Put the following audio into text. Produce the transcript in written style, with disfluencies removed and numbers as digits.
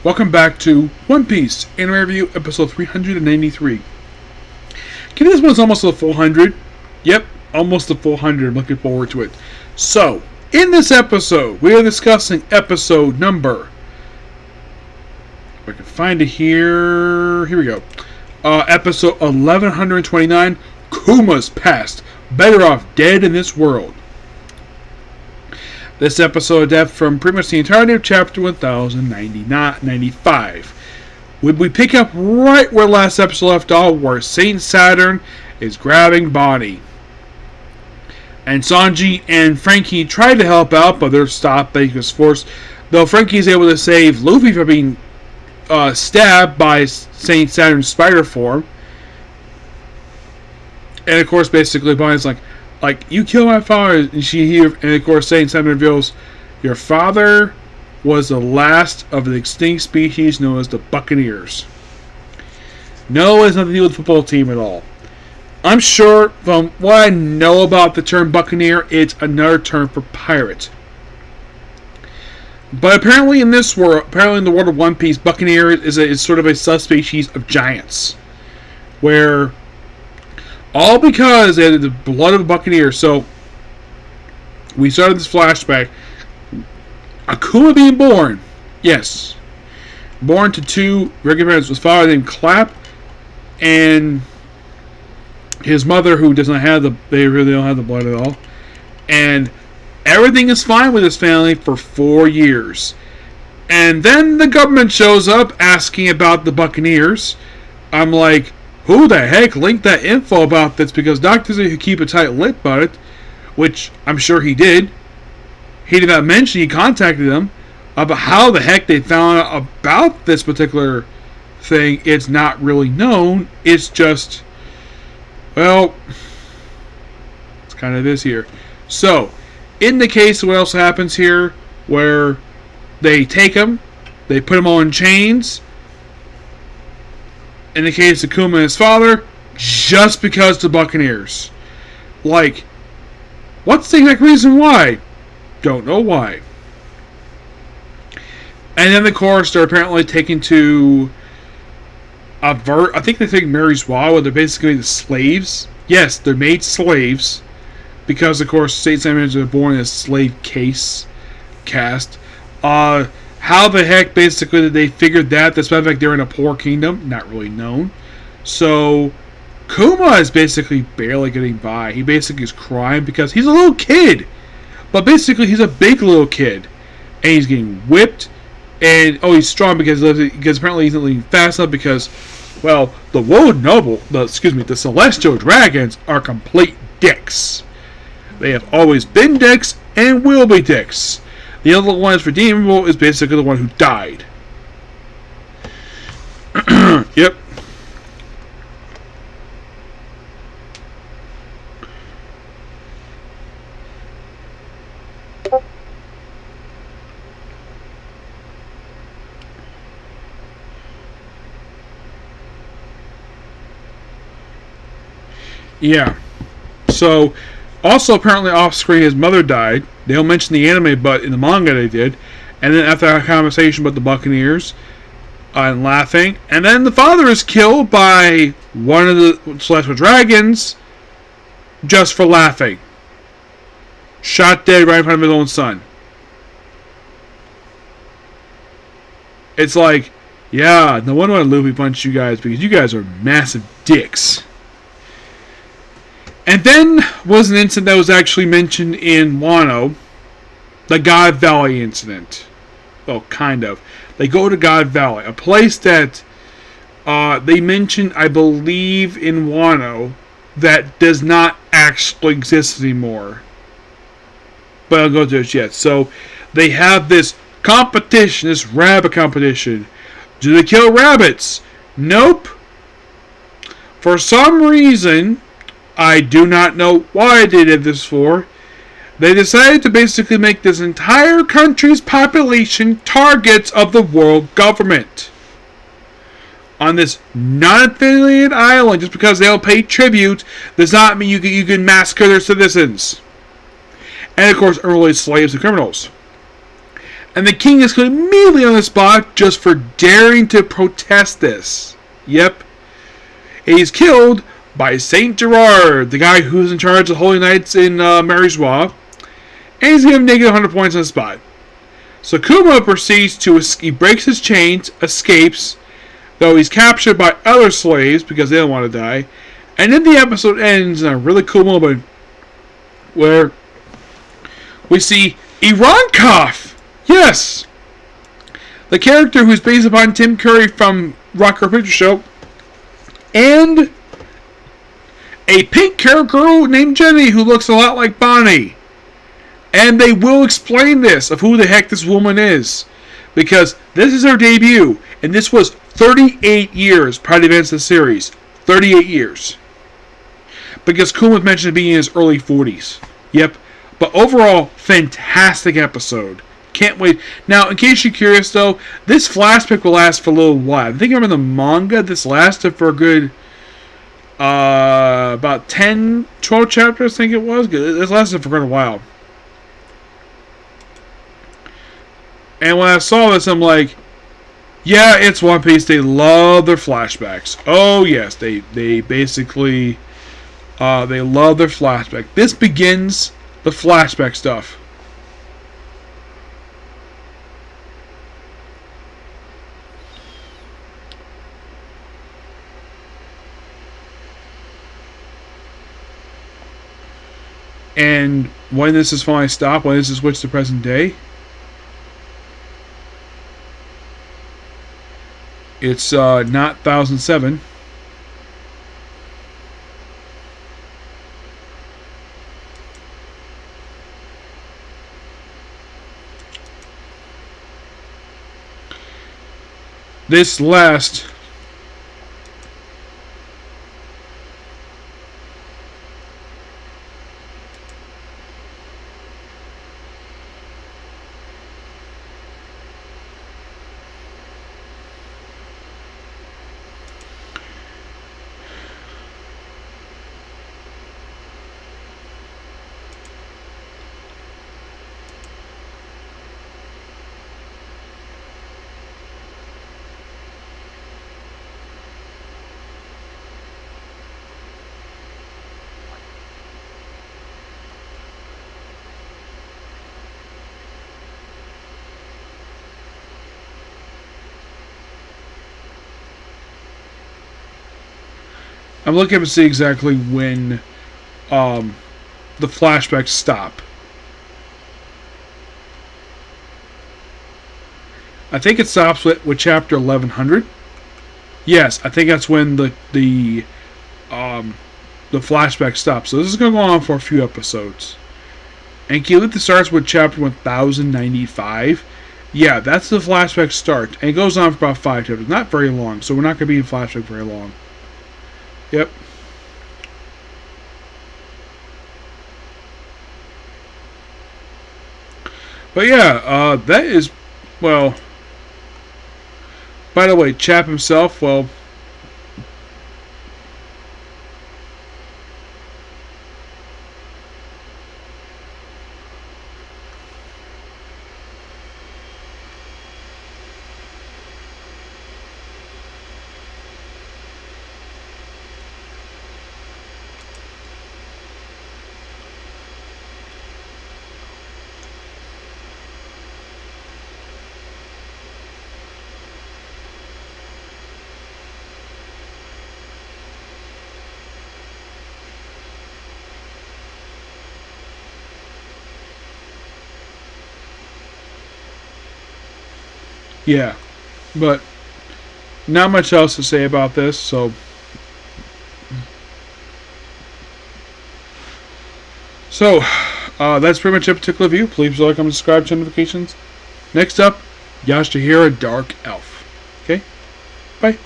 Welcome back to One Piece Anime Review, episode 393. Okay, this one's almost a full 100. Yep, almost a full 100. I'm looking forward to it. So, in this episode, we are discussing episode number... If I can find it here... Here we go. Episode 1129, Kuma's Past. Better off dead in this world. This episode adapted from pretty much the entirety of chapter 1095. We pick up right where last episode left off, where Saint Saturn is grabbing Bonnie. And Sanji and Frankie try to help out, but they're stopped. They was forced. Though Frankie is able to save Luffy from being stabbed by Saint Saturn's spider form. And of course, basically, Bonnie's like, you killed my father, and of course, Saint Saturn reveals, your father was the last of the extinct species known as the Buccaneers. No, it has nothing to do with the football team at all. I'm sure, from what I know about the term Buccaneer, it's another term for pirate. But apparently in this world, in the world of One Piece, Buccaneer is sort of a subspecies of giants. Where... all because they had the blood of a buccaneer. So, we started this flashback. Akuma being born. Yes. Born to two regular parents. His father named Clap. And his mother, who does not have they really don't have the blood at all. And everything is fine with his family for 4 years. And then the government shows up asking about the Buccaneers. I'm like... who the heck linked that info about this? Because Dr. Z could keep a tight lip about it, which I'm sure he did. He did not mention he contacted them about how the heck they found out about this particular thing. It's not really known. It's just, well, it's kind of this here. So, in the case of what else happens here, where they take him, they put him all in chains. In the case of Kuma and his father, just because the Buccaneers. Like, what's the exact reason why? Don't know why. And then, of course, they're apparently taken to I think they take Mary's Wall, where they're basically the slaves. Yes, they're made slaves. Because, of course, Saint Samuels are born in a slave caste. How the heck, basically, did they figure that? Despite the fact they're in a poor kingdom, not really known. So, Kuma is basically barely getting by. He basically is crying because he's a little kid. But basically, he's a big little kid. And he's getting whipped. And, oh, he's strong because apparently he's not leaving fast enough because, well, the World Noble, the Celestial Dragons are complete dicks. They have always been dicks and will be dicks. The other one that's redeemable is basically the one who died. Yep. Yeah. So, also apparently off screen his mother died. They don't mention the anime, but in the manga they did. And then after a conversation about the Buccaneers and laughing, and then the father is killed by one of the Celestial Dragons just for laughing. Shot dead right in front of his own son. It's like, yeah, no wonder why Luffy punched you guys, because you guys are massive dicks. And then was an incident that was actually mentioned in Wano. The God Valley incident. Well, kind of. They go to God Valley. A place that they mentioned, I believe, in Wano that does not actually exist anymore. But I'll go to it yet. So, they have this competition, this rabbit competition. Do they kill rabbits? Nope. For some reason... I do not know why they did this for. They decided to basically make this entire country's population targets of the world government. On this non-affiliated island, just because they'll pay tribute, does not mean you can massacre their citizens. And of course, early slaves and criminals. And the king is immediately on the spot just for daring to protest this. Yep. And he's killed by Saint Gerard, the guy who's in charge of Holy Knights in Mariswa. And he's given negative 100 points on the spot. So Kuma proceeds to, he breaks his chains, escapes, though he's captured by other slaves because they don't want to die. And then the episode ends in a really cool moment where we see Ironkov. Yes! The character who's based upon Tim Curry from Rock Horror Picture Show. And a pink hair girl named Jenny who looks a lot like Bonnie. And they will explain this, of who the heck this woman is. Because this is her debut. And this was 38 years prior to the events of the series. 38 years. Because Kuma was mentioned to be in his early 40s. Yep. But overall, fantastic episode. Can't wait. Now, in case you're curious, though, this flashback will last for a little while. I think I remember the manga, this lasted for a good, about 10, 12 chapters, I think it was. This lasted for quite a while. And when I saw this, I'm like, yeah, it's One Piece. They love their flashbacks. Oh, yes. They basically, they love their flashback. This begins the flashback stuff. And when this is finally stopped, when this is switched to present day, it's not 1007. This last I'm looking to see exactly when the flashbacks stop. I think it stops with chapter 1100. Yes, I think that's when the flashback stops. So this is going to go on for a few episodes. And Keylitha starts with chapter 1095. Yeah, that's the flashback start. And it goes on for about 5 chapters. Not very long, so we're not going to be in flashback very long. Yep. But yeah, that is, well, by the way, Chap himself, well, yeah, but not much else to say about this, so that's pretty much a particular view. Please like, comment, subscribe, turn notifications. Next up, Yashahira Dark Elf. Okay, bye.